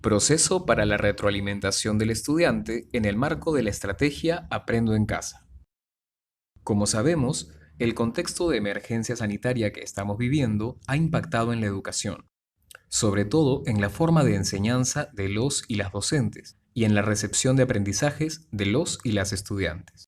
Proceso para la retroalimentación del estudiante en el marco de la estrategia Aprendo en casa. Como sabemos, el contexto de emergencia sanitaria que estamos viviendo ha impactado en la educación, sobre todo en la forma de enseñanza de los y las docentes y en la recepción de aprendizajes de los y las estudiantes.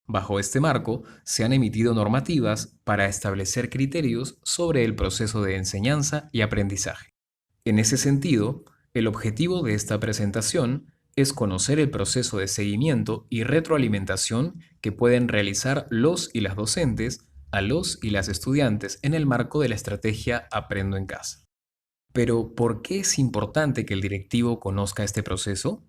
Bajo este marco, se han emitido normativas para establecer criterios sobre el proceso de enseñanza y aprendizaje. En ese sentido, el objetivo de esta presentación es conocer el proceso de seguimiento y retroalimentación que pueden realizar los y las docentes a los y las estudiantes en el marco de la estrategia Aprendo en casa. Pero, ¿por qué es importante que el directivo conozca este proceso?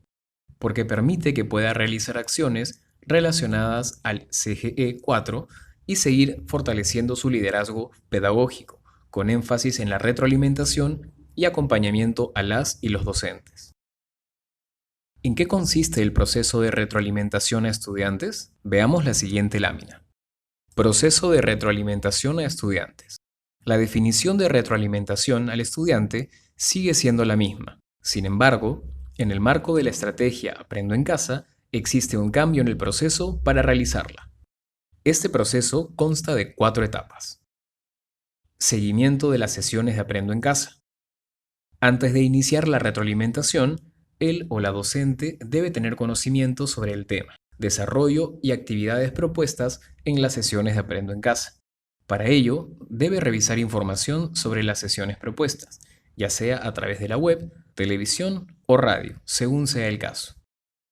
Porque permite que pueda realizar acciones relacionadas al CGE 4 y seguir fortaleciendo su liderazgo pedagógico, con énfasis en la retroalimentación y acompañamiento a las y los docentes. ¿En qué consiste el proceso de retroalimentación a estudiantes? Veamos la siguiente lámina. Proceso de retroalimentación a estudiantes. La definición de retroalimentación al estudiante sigue siendo la misma. Sin embargo, en el marco de la estrategia Aprendo en casa, existe un cambio en el proceso para realizarla. Este proceso consta de 4 etapas. Seguimiento de las sesiones de Aprendo en casa. Antes de iniciar la retroalimentación, él o la docente debe tener conocimiento sobre el tema, desarrollo y actividades propuestas en las sesiones de Aprendo en casa. Para ello, debe revisar información sobre las sesiones propuestas, ya sea a través de la web, televisión o radio, según sea el caso.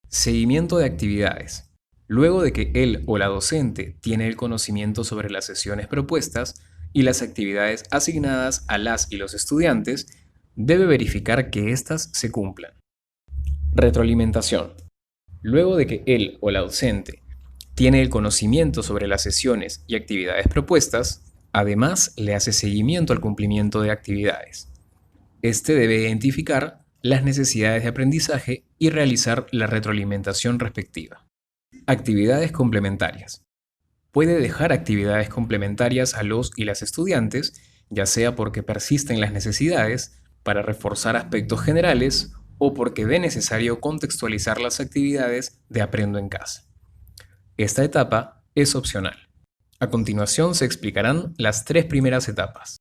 Seguimiento de actividades. Luego de que él o la docente tiene el conocimiento sobre las sesiones propuestas y las actividades asignadas a las y los estudiantes, debe verificar que éstas se cumplan. Retroalimentación. Luego de que él o la docente tiene el conocimiento sobre las sesiones y actividades propuestas, además le hace seguimiento al cumplimiento de actividades. Este debe identificar las necesidades de aprendizaje y realizar la retroalimentación respectiva. Actividades complementarias. Puede dejar actividades complementarias a los y las estudiantes, ya sea porque persisten las necesidades, para reforzar aspectos generales o porque ve necesario contextualizar las actividades de Aprendo en casa. Esta etapa es opcional. A continuación se explicarán las 3 primeras etapas.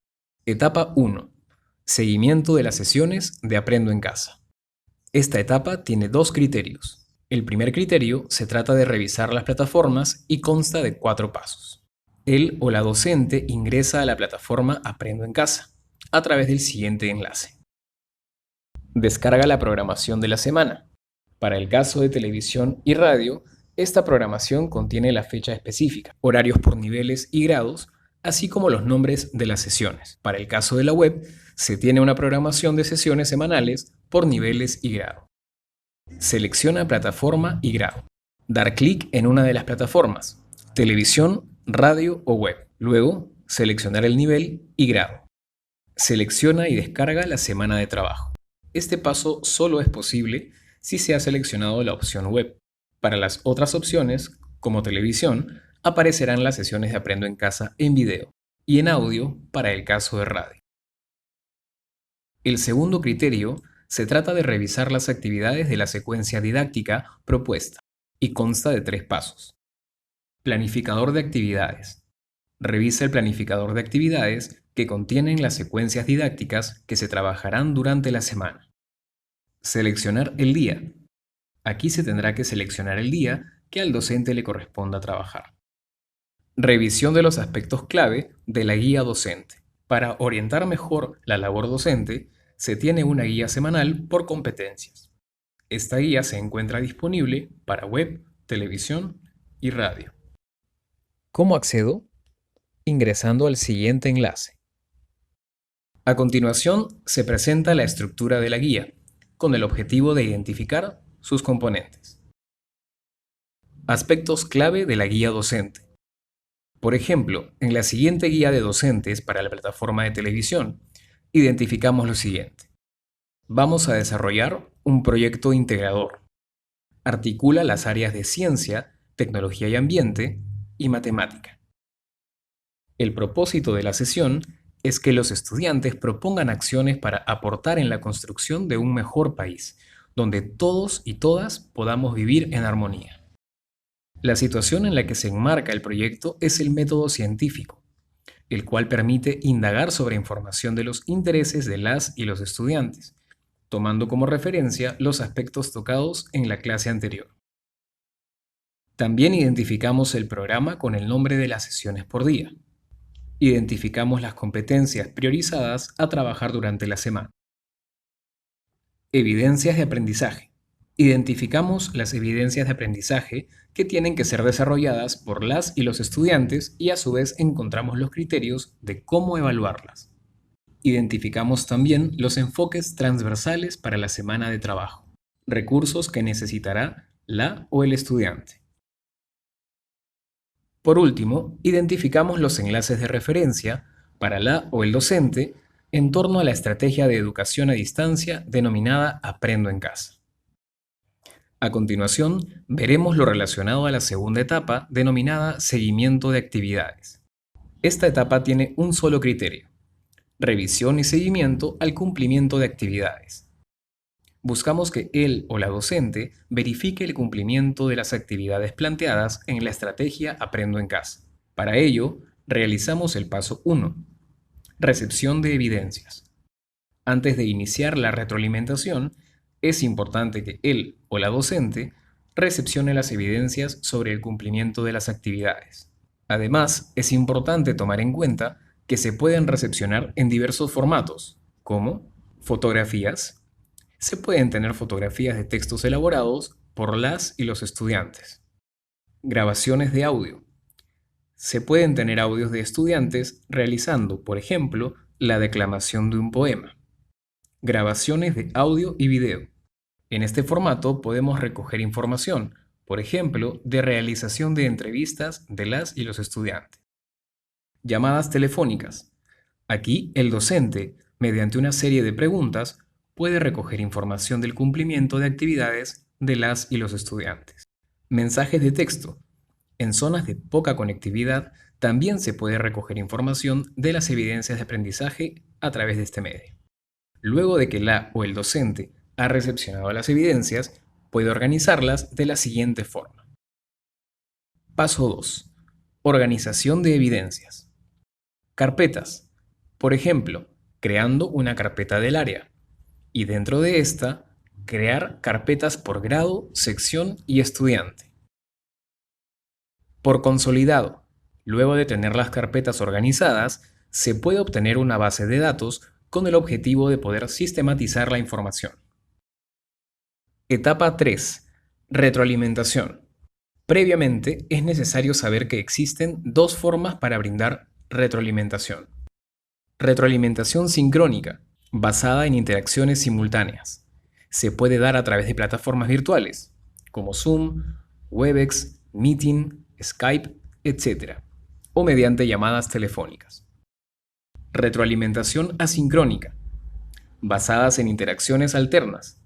Etapa 1. Seguimiento de las sesiones de Aprendo en casa. Esta etapa tiene 2 criterios. El primer criterio se trata de revisar las plataformas y consta de 4 pasos. Él o la docente ingresa a la plataforma Aprendo en casa a través del siguiente enlace. Descarga la programación de la semana. Para el caso de televisión y radio, esta programación contiene la fecha específica, horarios por niveles y grados, así como los nombres de las sesiones. Para el caso de la web, se tiene una programación de sesiones semanales por niveles y grado. Selecciona plataforma y grado. Dar clic en una de las plataformas, televisión, radio o web. Luego, seleccionar el nivel y grado. Selecciona y descarga la semana de trabajo. Este paso solo es posible si se ha seleccionado la opción web. Para las otras opciones, como televisión, aparecerán las sesiones de Aprendo en casa en video y en audio para el caso de radio. El segundo criterio se trata de revisar las actividades de la secuencia didáctica propuesta y consta de 3 pasos. Planificador de actividades. Revisa el planificador de actividades que contienen las secuencias didácticas que se trabajarán durante la semana. Seleccionar el día. Aquí se tendrá que seleccionar el día que al docente le corresponda trabajar. Revisión de los aspectos clave de la guía docente. Para orientar mejor la labor docente, se tiene una guía semanal por competencias. Esta guía se encuentra disponible para web, televisión y radio. ¿Cómo accedo? Ingresando al siguiente enlace. A continuación, se presenta la estructura de la guía, con el objetivo de identificar sus componentes. Aspectos clave de la guía docente. Por ejemplo, en la siguiente guía de docentes para la plataforma de televisión, identificamos lo siguiente. Vamos a desarrollar un proyecto integrador. Articula las áreas de ciencia, tecnología y ambiente y matemática. El propósito de la sesión es que los estudiantes propongan acciones para aportar en la construcción de un mejor país, donde todos y todas podamos vivir en armonía. La situación en la que se enmarca el proyecto es el método científico, el cual permite indagar sobre información de los intereses de las y los estudiantes, tomando como referencia los aspectos tocados en la clase anterior. También identificamos el programa con el nombre de las sesiones por día. Identificamos las competencias priorizadas a trabajar durante la semana. Evidencias de aprendizaje. Identificamos las evidencias de aprendizaje que tienen que ser desarrolladas por las y los estudiantes y a su vez encontramos los criterios de cómo evaluarlas. Identificamos también los enfoques transversales para la semana de trabajo, recursos que necesitará la o el estudiante. Por último, identificamos los enlaces de referencia para la o el docente en torno a la estrategia de educación a distancia denominada Aprendo en Casa. A continuación, veremos lo relacionado a la segunda etapa denominada Seguimiento de actividades. Esta etapa tiene un solo criterio: revisión y seguimiento al cumplimiento de actividades. Buscamos que él o la docente verifique el cumplimiento de las actividades planteadas en la estrategia Aprendo en Casa. Para ello, realizamos el paso 1, recepción de evidencias. Antes de iniciar la retroalimentación, es importante que él o la docente recepcione las evidencias sobre el cumplimiento de las actividades. Además, es importante tomar en cuenta que se pueden recepcionar en diversos formatos, como fotografías. Se pueden tener fotografías de textos elaborados por las y los estudiantes. Grabaciones de audio. Se pueden tener audios de estudiantes realizando, por ejemplo, la declamación de un poema. Grabaciones de audio y video. En este formato podemos recoger información, por ejemplo, de realización de entrevistas de las y los estudiantes. Llamadas telefónicas. Aquí el docente, mediante una serie de preguntas, puede recoger información del cumplimiento de actividades de las y los estudiantes. Mensajes de texto. En zonas de poca conectividad también se puede recoger información de las evidencias de aprendizaje a través de este medio. Luego de que la o el docente ha recepcionado las evidencias, puede organizarlas de la siguiente forma. Paso 2. Organización de evidencias. Carpetas. Por ejemplo, creando una carpeta del área. Y dentro de esta, crear carpetas por grado, sección y estudiante. Por consolidado. Luego de tener las carpetas organizadas, se puede obtener una base de datos con el objetivo de poder sistematizar la información. Etapa 3. Retroalimentación. Previamente, es necesario saber que existen dos formas para brindar retroalimentación. Retroalimentación sincrónica, basada en interacciones simultáneas. Se puede dar a través de plataformas virtuales, como Zoom, Webex, Meeting, Skype, etc., o mediante llamadas telefónicas. Retroalimentación asincrónica, basadas en interacciones alternas.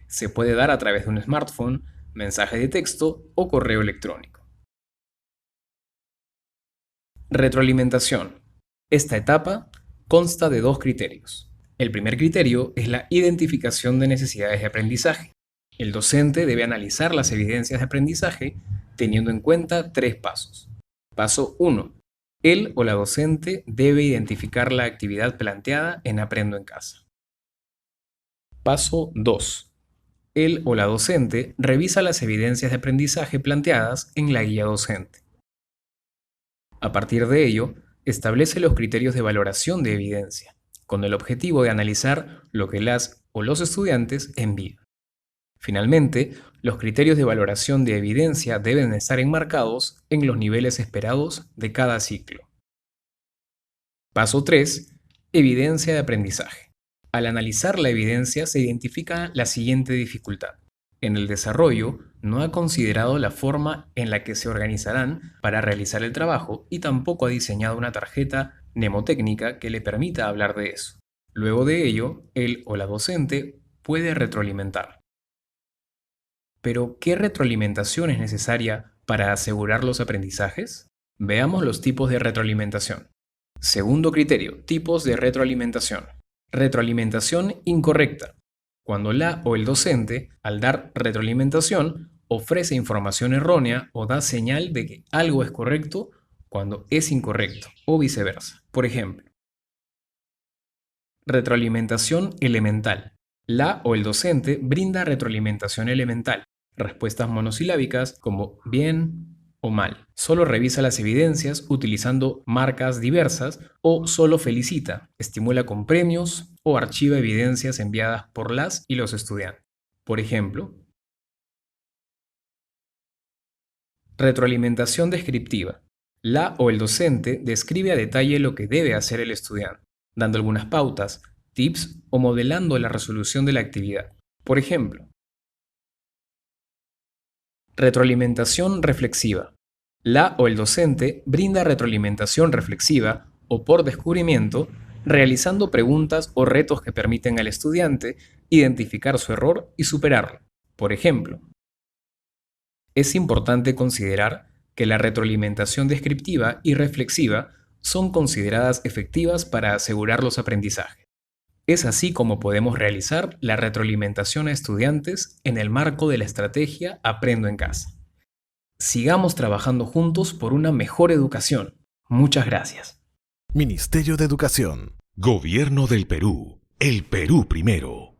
Se puede dar a través de un smartphone, mensaje de texto o correo electrónico. Retroalimentación. Esta etapa consta de dos criterios. El primer criterio es la identificación de necesidades de aprendizaje. El docente debe analizar las evidencias de aprendizaje teniendo en cuenta tres pasos. Paso 1. Él o la docente debe identificar la actividad planteada en Aprendo en Casa. Paso 2. Él o la docente revisa las evidencias de aprendizaje planteadas en la guía docente. A partir de ello, establece los criterios de valoración de evidencia, con el objetivo de analizar lo que las o los estudiantes envían. Finalmente, los criterios de valoración de evidencia deben estar enmarcados en los niveles esperados de cada ciclo. Paso 3. Evidencia de aprendizaje. Al analizar la evidencia se identifica la siguiente dificultad. En el desarrollo, no ha considerado la forma en la que se organizarán para realizar el trabajo y tampoco ha diseñado una tarjeta mnemotécnica que le permita hablar de eso. Luego de ello, él o la docente puede retroalimentar. Pero, ¿qué retroalimentación es necesaria para asegurar los aprendizajes? Veamos los tipos de retroalimentación. Segundo criterio, tipos de retroalimentación. Retroalimentación incorrecta. Cuando la o el docente, al dar retroalimentación, ofrece información errónea o da señal de que algo es correcto cuando es incorrecto, o viceversa. Por ejemplo, retroalimentación elemental. La o el docente brinda retroalimentación elemental, respuestas monosilábicas como bien o mal. Solo revisa las evidencias utilizando marcas diversas o solo felicita, estimula con premios o archiva evidencias enviadas por las y los estudiantes. Por ejemplo, retroalimentación descriptiva. La o el docente describe a detalle lo que debe hacer el estudiante, dando algunas pautas, tips o modelando la resolución de la actividad. Por ejemplo, retroalimentación reflexiva. La o el docente brinda retroalimentación reflexiva o por descubrimiento, realizando preguntas o retos que permiten al estudiante identificar su error y superarlo. Por ejemplo, es importante considerar que la retroalimentación descriptiva y reflexiva son consideradas efectivas para asegurar los aprendizajes. Es así como podemos realizar la retroalimentación a estudiantes en el marco de la estrategia Aprendo en Casa. Sigamos trabajando juntos por una mejor educación. Muchas gracias. Ministerio de Educación. Gobierno del Perú. El Perú primero.